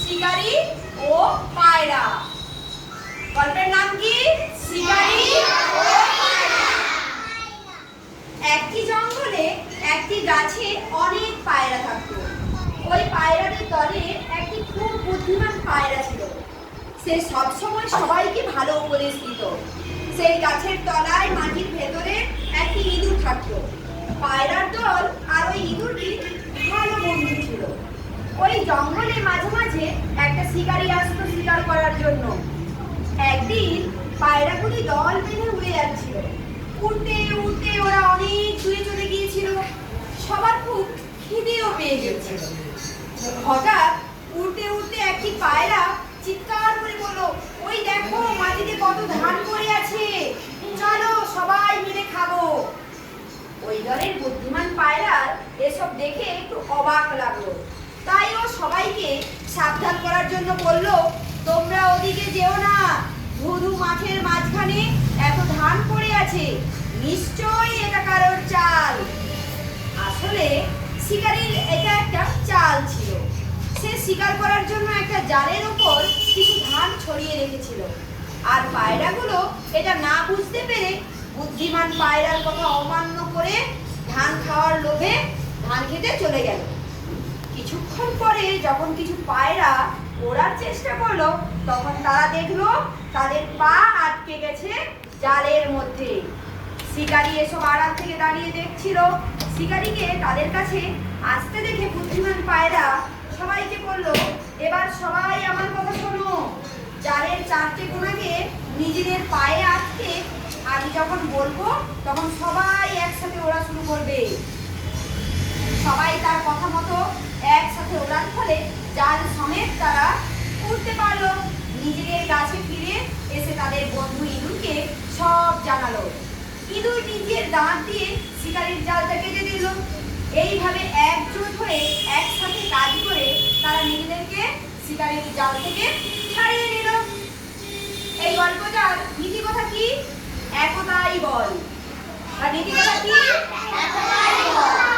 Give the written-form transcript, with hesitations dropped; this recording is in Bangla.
শিকারী ও পায়রা। গল্পের নাম কি? শিকারী ও পায়রা। একটি জঙ্গলে একটি গাছে অনেক পায়রা থাকতো। ওই পায়রাদের দলে একটি খুব বুদ্ধিমান পায়রা ছিল। সে সবসময় সবাইকে ভালো উপদেশ দিত। সেই গাছের তলায় মাটির ভেতরে একটি ইঁদুর থাকতো। পায়রার দল আর ওই ইঁদুরটি ভালো বন্ধু ছিল। ওই জঙ্গলে মাঝে মাঝে একটা শিকারী আসতো শিকার করার জন্য। একদিন পায়রাগুলি দল বেঁধে উড়ে যাচ্ছিল। উড়তে উড়তে ওরা অনেক দূরে চলে গিয়েছিল। সবার খুব খিদেও পেয়ে গেছিল। হঠাৎ উড়তে উড়তে একটি পায়রা চিৎকার করে বলল, ওই দেখো মাটিতে কত ধান পড়ে আছে, চলো সবাই মিলে খাবো। ওই দলের বুদ্ধিমান পায়রার এসব দেখে একটু অবাক লাগলো। তাই ও সবাইকে সাবধান করার জন্য বলল, তোমরা ওদিকে যেও না, ধুধু মাঠের মাঝখানে এত ধান পড়ে আছে, নিশ্চয়ই এটা কারোর চাল। আসলে শিকারীর এটা একটা চাল ছিল। সে শিকার করার জন্য একটা জালের উপর কিছু ধান ছড়িয়ে রেখেছিল। আর পায়রাগুলো এটা না বুঝতে পেরে বুদ্ধিমান পায়রার কথা অমান্য করে ধান খাওয়ার লোভে ধান খেতে চলে গেল। কিছুক্ষণ পরে যখন কিছু পায়রা ওড়ার চেষ্টা করলো, তখন তারা দেখলো তাদের পা আটকে গেছে জালের মধ্যে। শিকারী এসব আড়াল থেকে দাঁড়িয়ে দেখছিল। শিকারীকে তাদের কাছে আসতে দেখে বুদ্ধিমান পায়রা সবাইকে বলল, এবার সবাই আমার কথা শোনো। জালের চারটে কোণাকে নিজেদের পায়ে আটকে আমি যখন বলবো তখন সবাই একসাথে ওড়া শুরু করবে। সবাই তার কথা মতো একসাথে ওড়ার ফলে জাল সমেত তারা উঠতে পারলো। নিজেদের কাছে ফিরে এসে তাদের বন্ধু ইঁদুরকে সব জানালো। ইঁদুর নিজের দাঁত দিয়ে শিকারীর জালটা কেটে দিল। এইভাবে একজোট হয়ে একসাথে কাজ করে তারা নিজেদেরকে শিকারীর জাল থেকে ছাড়িয়ে নিল। এই গল্পটার নীতি কথা কি? একতাই বল। আর নীতি কথা কি? একতাই বল।